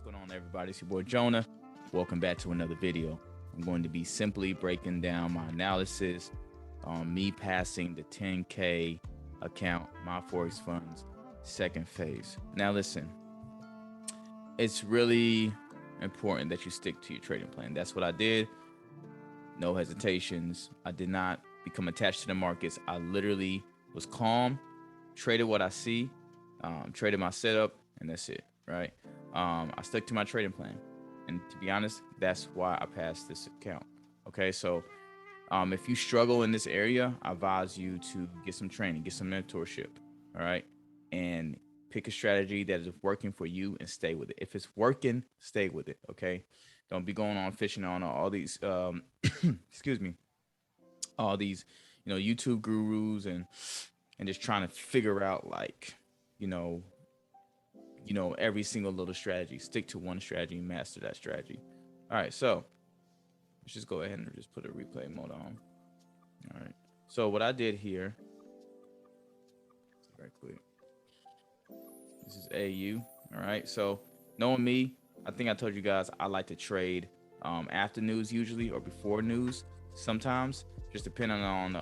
What's going on, everybody? It's your boy Jonah. Welcome back to another video. I'm going to be simply breaking down my analysis on me passing the 10K account, my Forex funds, second phase. Now listen, it's really important that you stick to your trading plan. That's what I did. No hesitations. I did not become attached to the markets. I literally was calm, traded what I see, traded my setup, and that's it, right? I stuck to my trading plan. And to be honest, that's why I passed this account. Okay, so if you struggle in this area, I advise you to get some training, get some mentorship, all right? And pick a strategy that is working for you and stay with it. If it's working, stay with it, okay? Don't be going on fishing on all these, excuse me, all these, YouTube gurus and just trying to figure out like, every single little strategy. Stick to one strategy and master that strategy. All right, so let's just go ahead and just put a replay mode on. All right, so what I did here, very quick. This is AU. All right, so knowing me, I think I told you guys I like to trade after news usually, or before news sometimes, just depending on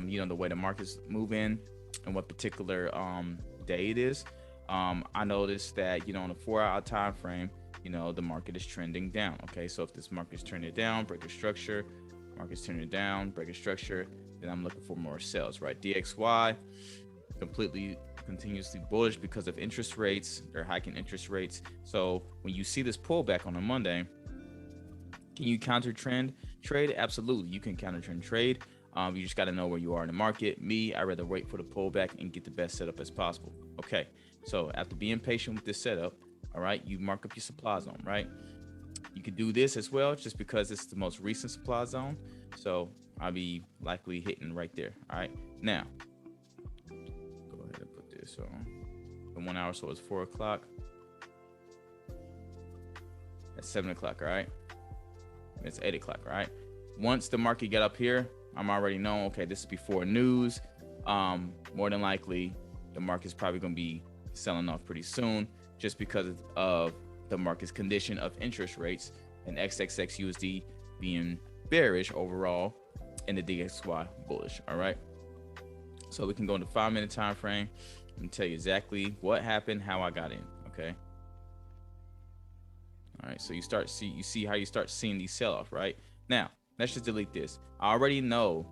the way the markets move in and what particular day it is. I noticed that on a 4-hour time frame, the market is trending down. Okay, so if this market is turning it down, break a structure, market's turning it down, break a structure, then I'm looking for more sales, right? DXY completely continuously bullish because of interest rates. They're hiking interest rates. So when you see this pullback on a Monday, can you counter trend trade? Absolutely, you can counter trend trade. You just got to know where you are in the market. Me, I rather wait for the pullback and get the best setup as possible. Okay, so after being patient with this setup, all right, you mark up your supply zone, right? You could do this as well, just because it's the most recent supply zone. So I'll be likely hitting right there. All right, now go ahead and put this on the 1 hour, so it's 4 o'clock. That's 7 o'clock, all right? It's 8 o'clock, all right? Once the market get up here, I'm already knowing, okay, this is before news. More than likely, the market's probably going to be selling off pretty soon, just because of the market's condition of interest rates and XXX being bearish overall and the DXY bullish. All right, so we can go into 5-minute time frame and tell you exactly what happened, how I got in. Okay, all right, so you see how you start seeing these sell-off. Right now, let's just delete this. I already know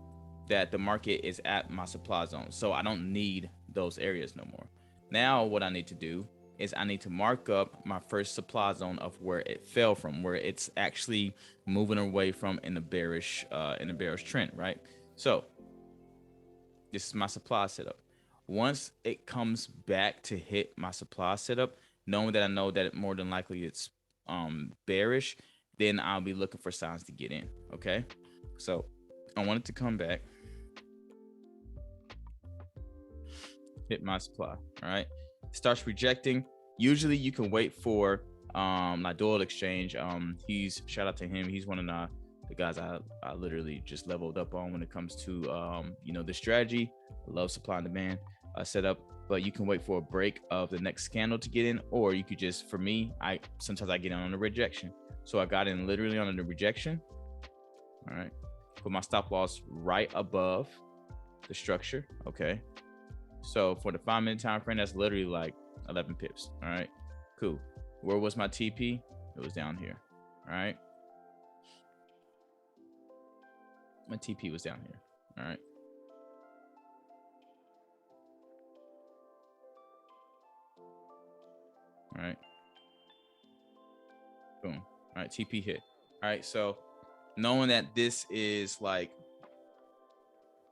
that the market is at my supply zone, so I don't need those areas no more. Now what I need to do is I need to mark up my first supply zone of where it fell from, where it's actually moving away from in the bearish trend, right? So this is my supply setup. Once it comes back to hit my supply setup, knowing that I know that more than likely it's bearish, then I'll be looking for signs to get in. Okay, so I want it to come back, hit my supply. All right, starts rejecting. Usually you can wait for like Dual Exchange. He's, shout out to him, he's one of the guys I literally just leveled up on when it comes to the strategy. I love supply and demand setup. But you can wait for a break of the next candle to get in, or you could just, for me, sometimes I get in on a rejection. So I got in literally on the rejection. All right, put my stop loss right above the structure. Okay, so for the 5-minute time frame, that's literally like 11 pips. All right, cool. Where was my TP? It was down here. All right, my TP was down here. All right, all right, boom. All right, TP hit. All right, so knowing that this is like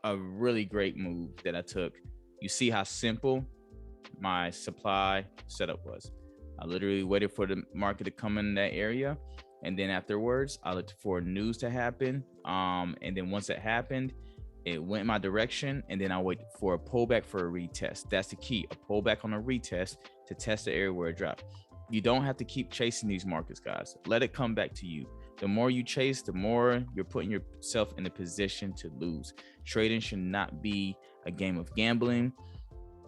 a really great move that I took, you see how simple my supply setup was. I literally waited for the market to come in that area, and then afterwards I looked for news to happen, and then once it happened, it went my direction, and then I waited for a pullback for a retest. That's the key, a pullback on a retest to test the area where it dropped. You don't have to keep chasing these markets, guys. Let it come back to you. The more you chase, the more you're putting yourself in a position to lose. Trading should not be a game of gambling.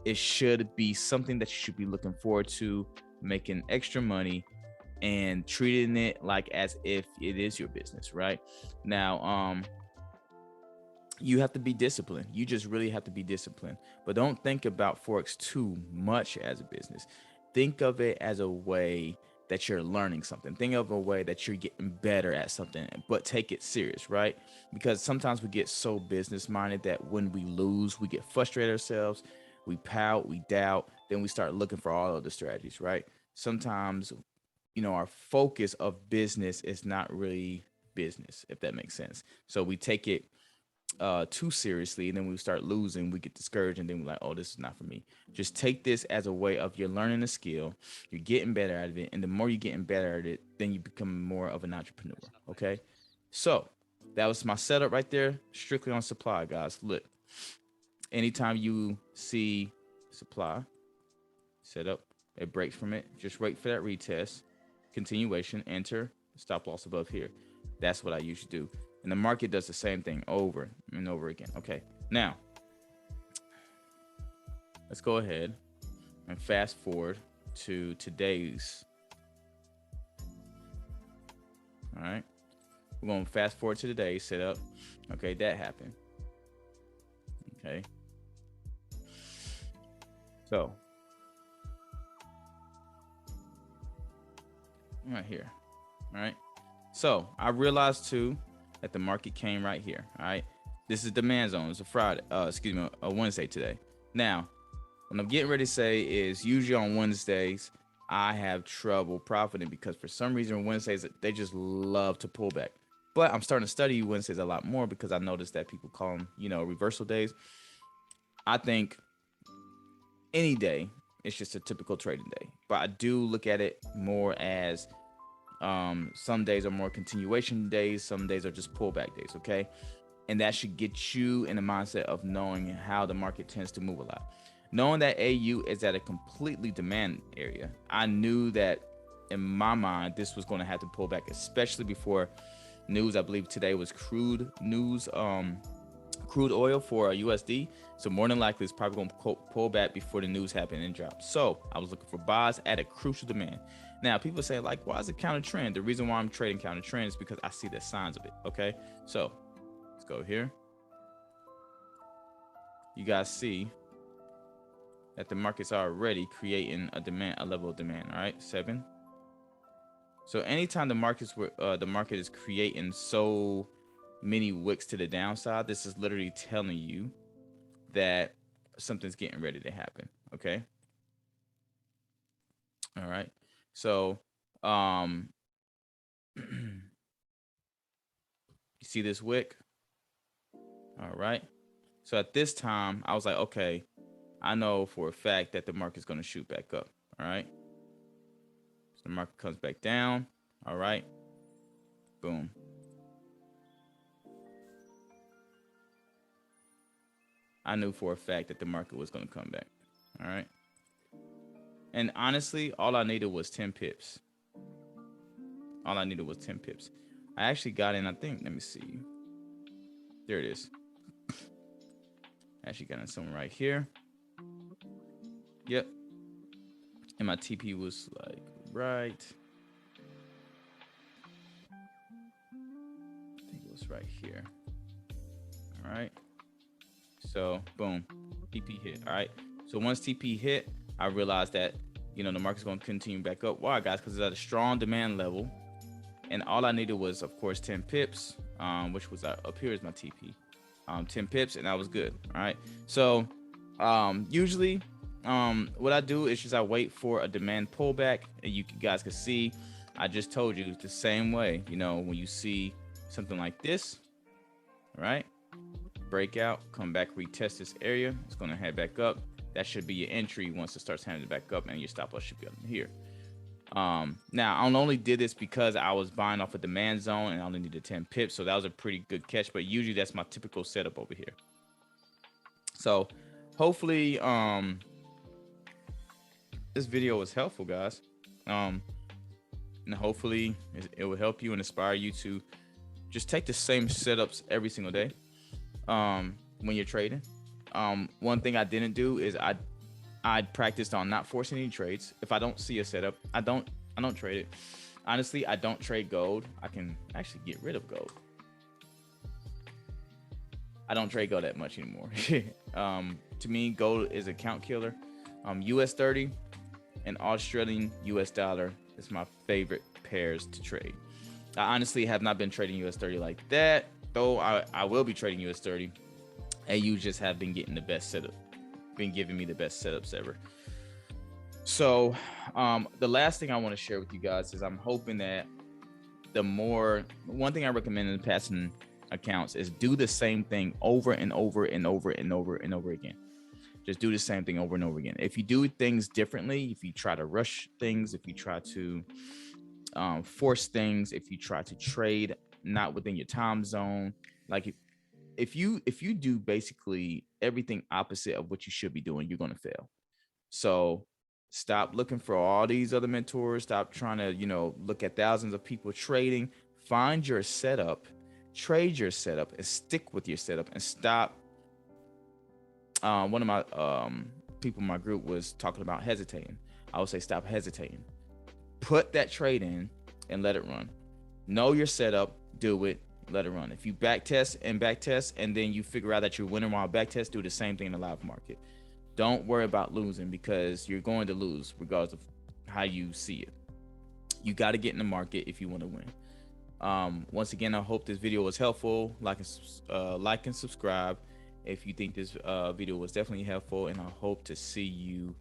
It should be something that you should be looking forward to, making extra money and treating it like as if it is your business, right? Now, you have to be disciplined. You just really have to be disciplined. But don't think about Forex too much as a business. Think of it as a way that you're learning something. Think of a way that you're getting better at something, but take it serious, right? Because sometimes we get so business minded that when we lose, we get frustrated ourselves, we pout, we doubt, then we start looking for all other strategies, right? Sometimes, our focus of business is not really business, if that makes sense. So we take it too seriously, and then we start losing, we get discouraged, and then we're like, oh, this is not for me. Just take this as a way of you're learning a skill, you're getting better at it, and the more you're getting better at it, then you become more of an entrepreneur. Okay, so that was my setup right there, strictly on supply, guys. Look, anytime you see supply setup, it breaks from it, just wait for that retest, continuation, enter, stop loss above here. That's what I usually do. And the market does the same thing over and over again. Okay, now let's go ahead and fast forward to today's. All right, we're going to fast forward to today's setup. Okay, that happened. Okay, so right here. All right, so I realized too that the market came right here. All right, this is demand zone. It's a Friday, excuse me, a Wednesday today. Now, what I'm getting ready to say is usually on Wednesdays, I have trouble profiting because for some reason Wednesdays, they just love to pull back. But I'm starting to study Wednesdays a lot more because I noticed that people call them, reversal days. I think any day, it's just a typical trading day. But I do look at it more as some days are more continuation days, some days are just pullback days, okay? And that should get you in the mindset of knowing how the market tends to move a lot. Knowing that AU is at a completely demand area, I knew that in my mind, this was going to have to pull back, especially before news. I believe today was crude news, crude oil for USD. So more than likely, it's probably going to pull back before the news happened and drop. So I was looking for buys at a crucial demand. Now, people say, like, why is it counter trend? The reason why I'm trading counter trend is because I see the signs of it. Okay, so let's go here. You guys see that the market's already creating a level of demand. All right, 7. So anytime the market is creating so many wicks to the downside, this is literally telling you that something's getting ready to happen. Okay. All right. So, you see this wick? All right. So at this time, I was like, okay, I know for a fact that the market's going to shoot back up. All right. So the market comes back down. All right. Boom. I knew for a fact that the market was going to come back. All right. And honestly, all I needed was 10 pips. All I needed was 10 pips. I actually got in, I think, let me see. There it is. I actually got in somewhere right here. Yep. And my TP was like right. I think it was right here. All right. So boom, TP hit. All right. So once TP hit, I realized that the market's going to continue back up. Why, guys? Because it's at a strong demand level, and all I needed was, of course, 10 pips, which was up here is my TP, 10 pips, and that was good. All right. So usually, what I do is just I wait for a demand pullback, and you guys can see, I just told you it's the same way. When you see something like this, right? Breakout, come back, retest this area. It's going to head back up. That should be your entry once it starts heading back up, and your stop loss should be up here. Now I only did this because I was buying off a demand zone and I only needed 10 pips, so that was a pretty good catch. But usually that's my typical setup over here. So hopefully this video was helpful, guys. And hopefully it will help you and inspire you to just take the same setups every single day when you're trading. One thing I didn't do is I practiced on not forcing any trades. If I don't see a setup, I don't trade it. Honestly, I don't trade gold. I can actually get rid of gold. I don't trade gold that much anymore. To me, gold is a count killer. US 30 and Australian US dollar is my favorite pairs to trade. I honestly have not been trading US 30 like that, though I will be trading US 30. AU just have been getting the best setup, been giving me the best setups ever. So, the last thing I want to share with you guys is I'm hoping that one thing I recommend in passing accounts is do the same thing over and over and over and over and over again. Just do the same thing over and over again. If you do things differently, if you try to rush things, if you try to force things, if you try to trade not within your time zone, like if you do basically everything opposite of what you should be doing, you're going to fail. So stop looking for all these other mentors. Stop trying to, look at thousands of people trading. Find your setup, trade your setup, and stick with your setup. And stop. One of my people in my group was talking about hesitating. I would say stop hesitating. Put that trade in and let it run. Know your setup, do it, let it run. If you back test and then you figure out that you're winning while back test, do the same thing in the live market. Don't worry about losing because you're going to lose regardless of how you see it. You got to get in the market if you want to win. Once again, I hope this video was helpful. Like and subscribe if you think this video was definitely helpful, and I hope to see you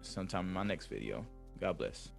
sometime in my next video. God bless.